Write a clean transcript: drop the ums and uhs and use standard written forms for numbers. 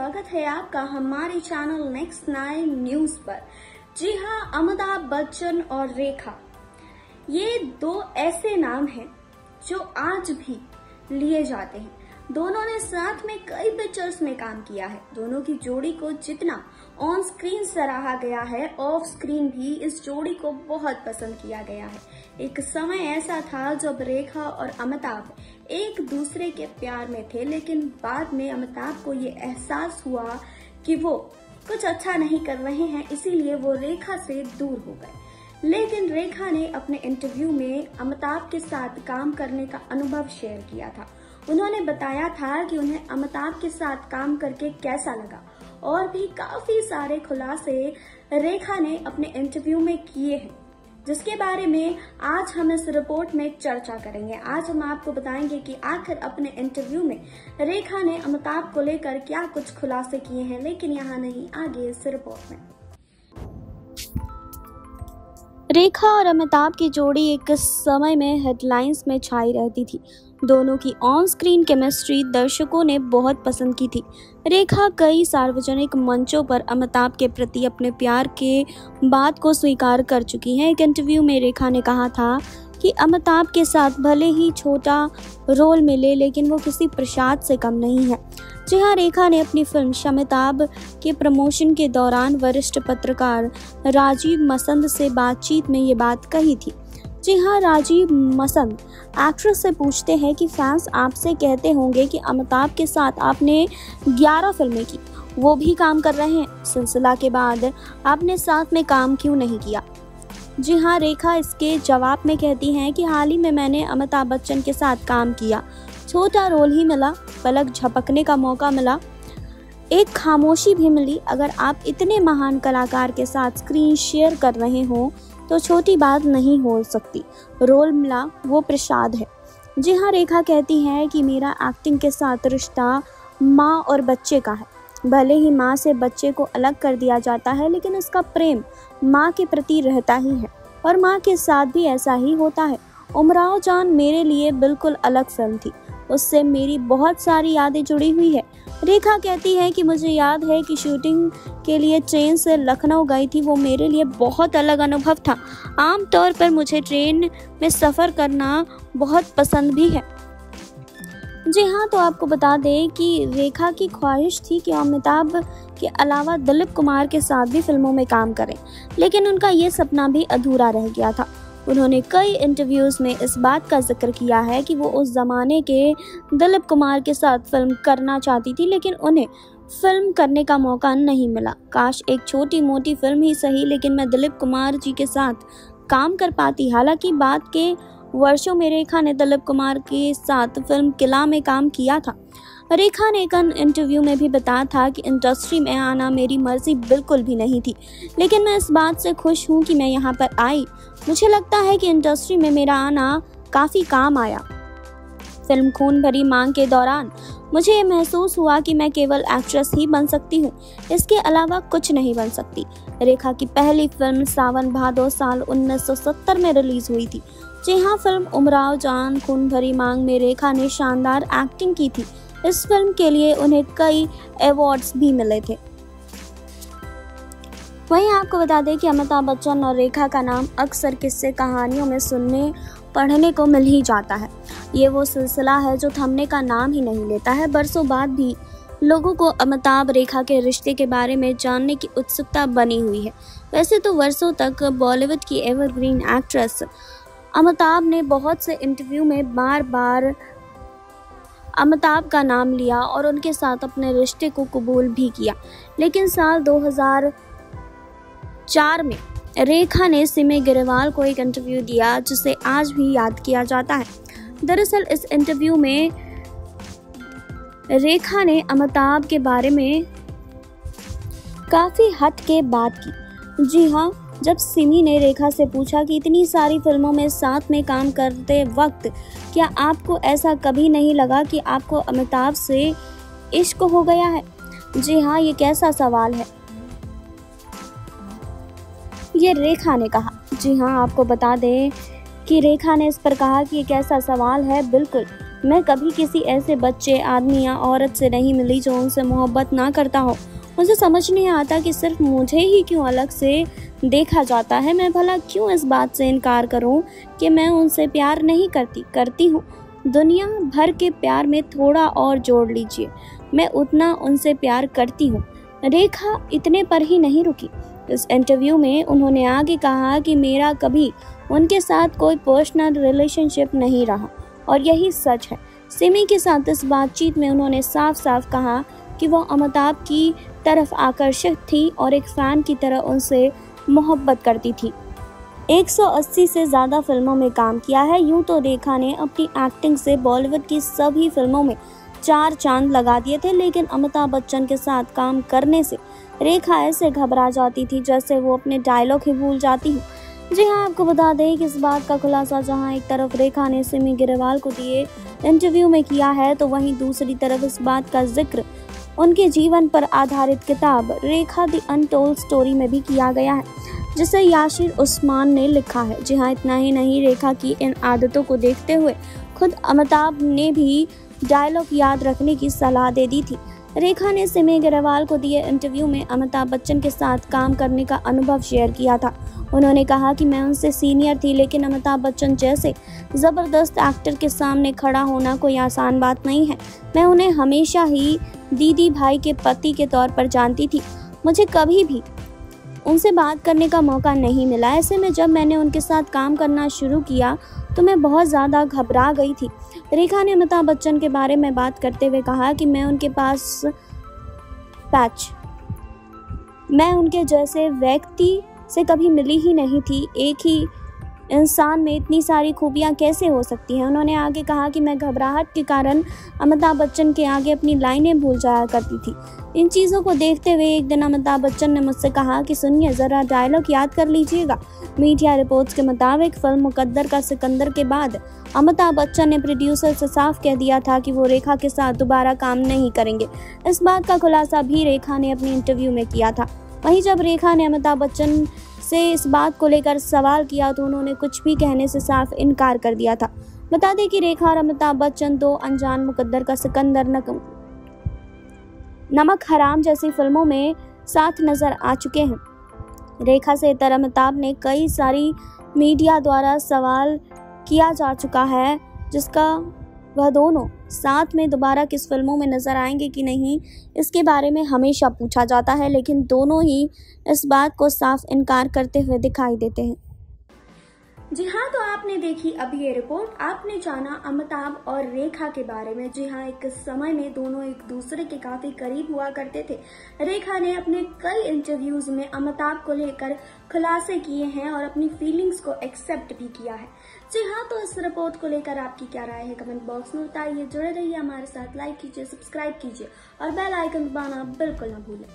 स्वागत है आपका हमारे चैनल नेक्स्ट 9 न्यूज पर। जी हाँ, अमिताभ बच्चन और रेखा, ये दो ऐसे नाम हैं जो आज भी लिए जाते हैं। दोनों ने साथ में कई पिक्चर्स में काम किया है। दोनों की जोड़ी को जितना ऑन स्क्रीन सराहा गया है, ऑफ स्क्रीन भी इस जोड़ी को बहुत पसंद किया गया है। एक समय ऐसा था जब रेखा और अमिताभ एक दूसरे के प्यार में थे, लेकिन बाद में अमिताभ को ये एहसास हुआ कि वो कुछ अच्छा नहीं कर रहे हैं, इसीलिए वो रेखा से दूर हो गए। लेकिन रेखा ने अपने इंटरव्यू में अमिताभ के साथ काम करने का अनुभव शेयर किया था। उन्होंने बताया था कि उन्हें अमिताभ के साथ काम करके कैसा लगा, और भी काफी सारे खुलासे रेखा ने अपने इंटरव्यू में किए हैं, जिसके बारे में आज हम इस रिपोर्ट में चर्चा करेंगे। आज हम आपको बताएंगे कि आखिर अपने इंटरव्यू में रेखा ने अमिताभ को लेकर क्या कुछ खुलासे किए हैं, लेकिन यहाँ नहीं, आगे इस रिपोर्ट में। रेखा और अमिताभ की जोड़ी एक समय में हेडलाइंस में छाई रहती थी। दोनों की ऑन स्क्रीन केमिस्ट्री दर्शकों ने बहुत पसंद की थी। रेखा कई सार्वजनिक मंचों पर अमिताभ के प्रति अपने प्यार के बात को स्वीकार कर चुकी हैं। एक इंटरव्यू में रेखा ने कहा था कि अमिताभ के साथ भले ही छोटा रोल मिले, लेकिन वो किसी प्रसाद से कम नहीं है। जी हाँ, रेखा ने अपनी फिल्म शमिताभ के प्रमोशन के दौरान वरिष्ठ पत्रकार राजीव मसंद से बातचीत में ये बात कही थी। जी हाँ, राजीव मसंद एक्ट्रेस से पूछते हैं कि फैंस आपसे कहते होंगे कि अमिताभ के साथ आपने 11 फिल्में की, वो भी काम कर रहे हैं, सिलसिला के बाद आपने साथ में काम क्यों नहीं किया। जी हाँ, रेखा इसके जवाब में कहती हैं कि हाल ही में मैंने अमिताभ बच्चन के साथ काम किया, छोटा रोल ही मिला, पलक झपकने का मौका मिला, एक खामोशी भी मिली। अगर आप इतने महान कलाकार के साथ स्क्रीन शेयर कर रहे हो तो छोटी बात नहीं हो सकती। रोल मिला, वो प्रसाद है। जी हाँ, रेखा कहती हैं कि मेरा एक्टिंग के साथ रिश्ता माँ और बच्चे का है। भले ही माँ से बच्चे को अलग कर दिया जाता है, लेकिन उसका प्रेम माँ के प्रति रहता ही है, और माँ के साथ भी ऐसा ही होता है। उमराव जान मेरे लिए बिल्कुल अलग फिल्म थी, उससे मेरी बहुत सारी यादें जुड़ी हुई है। रेखा कहती है कि मुझे याद है कि शूटिंग के लिए ट्रेन से लखनऊ गई थी, वो मेरे लिए बहुत अलग अनुभव था। आमतौर पर मुझे ट्रेन में सफ़र करना बहुत पसंद भी है। जी हाँ, तो आपको बता दें कि रेखा की ख्वाहिश थी कि अमिताभ के अलावा दिलीप कुमार के साथ भी फिल्मों में काम करें, लेकिन उनका ये सपना भी अधूरा रह गया था। उन्होंने कई इंटरव्यूज़ में इस बात का जिक्र किया है कि वो उस ज़माने के दिलीप कुमार के साथ फिल्म करना चाहती थी, लेकिन उन्हें फिल्म करने का मौका नहीं मिला। काश एक छोटी मोटी फिल्म ही सही, लेकिन मैं दिलीप कुमार जी के साथ काम कर पाती। हालांकि बाद के वर्षों में रेखा ने दिलीप कुमार के साथ फिल्म किला में काम किया था। रेखा ने एक इंटरव्यू में भी बताया था कि इंडस्ट्री में आना मेरी मर्जी बिल्कुल भी नहीं थी, लेकिन मैं इस बात से खुश हूँ कि मैं यहाँ पर आई। मुझे लगता है कि इंडस्ट्री में मेरा आना काफ़ी काम आया। फिल्म खून भरी मांग के दौरान मुझे ये महसूस हुआ कि मैं केवल एक्ट्रेस ही बन सकती हूँ, इसके अलावा कुछ नहीं बन सकती। रेखा की पहली फिल्म सावन भादो साल 1970 में रिलीज हुई थी। जी हाँ, फिल्म उमराव जान खून भरी मांग में रेखा ने शानदार एक्टिंग की थी। इस फिल्म के लिए उन्हें कई अवार्ड्स भी मिले थे। वहीं आपको बता दें कि अमिताभ बच्चन और रेखा का नाम अक्सर किस्से कहानियों में सुनने पढ़ने को मिल ही जाता है। ये वो सिलसिला है जो थमने का नाम ही नहीं लेता है। बरसों बाद भी लोगों को अमिताभ रेखा के रिश्ते के बारे में जानने की उत्सुकता बनी हुई है। वैसे तो वर्षों तक बॉलीवुड की एवरग्रीन एक्ट्रेस अमिताभ ने बहुत से इंटरव्यू में बार बार अमिताभ का नाम लिया और उनके साथ अपने रिश्ते को कबूल भी किया, लेकिन साल 2004 में रेखा ने सिमी ग्रेवाल को एक इंटरव्यू दिया जिसे आज भी याद किया जाता है। दरअसल इस इंटरव्यू में रेखा ने अमिताभ के बारे में काफ़ी हट के बात की। जी हाँ, जब सिमी ने रेखा से पूछा कि इतनी सारी फिल्मों में साथ में काम करते वक्त क्या आपको ऐसा कभी नहीं लगा कि आपको अमिताभ से इश्क हो गया है? जी हाँ, ये कैसा सवाल है, ये रेखा ने कहा। जी हाँ, आपको बता दें कि रेखा ने इस पर कहा कि ये कैसा सवाल है। बिल्कुल, मैं कभी किसी ऐसे बच्चे, आदमी या औरत से नहीं मिली जो उनसे मोहब्बत ना करता हो। मुझे समझ नहीं आता कि सिर्फ मुझे ही क्यों अलग से देखा जाता है। मैं भला क्यों इस बात से इनकार करूं कि मैं उनसे प्यार नहीं करती हूँ। दुनिया भर के प्यार में थोड़ा और जोड़ लीजिए, मैं उतना उनसे प्यार करती हूँ। रेखा इतने पर ही नहीं रुकी। इस इंटरव्यू में उन्होंने आगे कहा कि मेरा कभी उनके साथ कोई पर्सनल रिलेशनशिप नहीं रहा और यही सच है। सिमी के साथ इस बातचीत में उन्होंने साफ साफ कहा कि वो अमिताभ की तरफ आकर्षित थी और एक फैन की तरह उनसे मोहब्बत करती थी। 180 से ज़्यादा फिल्मों में काम किया है। यूं तो रेखा ने अपनी एक्टिंग से बॉलीवुड की सभी फिल्मों में 4 चांद लगा दिए थे, लेकिन अमिताभ बच्चन के साथ काम करने से रेखा ऐसे घबरा जाती थी जैसे वो अपने डायलॉग ही भूल जाती हूँ। जी हाँ, आपको बता दें कि इस बात का खुलासा जहाँ एक तरफ रेखा ने सिमी ग्रेवाल को दिए इंटरव्यू में किया है, तो वहीं दूसरी तरफ इस बात का जिक्र उनके जीवन पर आधारित किताब रेखा द अनटोल्ड स्टोरी में भी किया गया है, जिसे यासिर उस्मान ने लिखा है। जी हाँ, इतना ही नहीं, रेखा की इन आदतों को देखते हुए खुद अमिताभ ने भी डायलॉग याद रखने की सलाह दे दी थी। रेखा ने सिमी ग्रेवाल को दिए इंटरव्यू में अमिताभ बच्चन के साथ काम करने का अनुभव शेयर किया था। उन्होंने कहा कि मैं उनसे सीनियर थी, लेकिन अमिताभ बच्चन जैसे ज़बरदस्त एक्टर के सामने खड़ा होना कोई आसान बात नहीं है। मैं उन्हें हमेशा ही दीदी भाई के पति के तौर पर जानती थी। मुझे कभी भी उनसे बात करने का मौका नहीं मिला। ऐसे में जब मैंने उनके साथ काम करना शुरू किया तो मैं बहुत ज़्यादा घबरा गई थी। रेखा ने अमिताभ बच्चन के बारे में बात करते हुए कहा कि मैं उनके जैसे व्यक्ति से कभी मिली ही नहीं थी। एक ही इंसान में इतनी सारी खूबियाँ कैसे हो सकती हैं। उन्होंने आगे कहा कि मैं घबराहट के कारण अमिताभ बच्चन के आगे अपनी लाइनें भूल जाया करती थी। इन चीज़ों को देखते हुए एक दिन अमिताभ बच्चन ने मुझसे कहा कि सुनिए, ज़रा डायलॉग याद कर लीजिएगा। मीडिया रिपोर्ट्स के मुताबिक फिल्म मुकद्दर का सिकंदर के बाद अमिताभ बच्चन ने प्रोड्यूसर से साफ कह दिया था कि वो रेखा के साथ दोबारा काम नहीं करेंगे। इस बात का खुलासा भी रेखा ने अपने इंटरव्यू में किया था। वहीं जब रेखा ने अमिताभ बच्चन से इस बात को लेकर सवाल किया तो उन्होंने कुछ भी कहने से साफ इनकार कर दिया था। बता दें कि रेखा और अमिताभ बच्चन 2 अनजान, मुकद्दर का सिकंदर, नमक हराम जैसी फिल्मों में साथ नजर आ चुके हैं। रेखा से इतर अमिताभ ने कई सारी मीडिया द्वारा सवाल किया जा चुका है, जिसका वह दोनों साथ में दोबारा किस फिल्मों में नजर आएंगे कि नहीं, इसके बारे में हमेशा पूछा जाता है, लेकिन दोनों ही इस बात को साफ इनकार करते हुए दिखाई देते हैं। जी हाँ, तो आपने देखी अभी ये रिपोर्ट। आपने जाना अमिताभ और रेखा के बारे में। जी हाँ, एक समय में दोनों एक दूसरे के काफी करीब हुआ करते थे। रेखा ने अपने कई इंटरव्यूज में अमिताभ को लेकर खुलासे किए हैं और अपनी फीलिंग्स को एक्सेप्ट भी किया है। जी हाँ, तो इस रिपोर्ट को लेकर आपकी क्या राय है, कमेंट बॉक्स में बताइए। जुड़े रहिए हमारे साथ, लाइक कीजिए, सब्सक्राइब कीजिए और बेल आइकन दबाना बिल्कुल ना भूलें।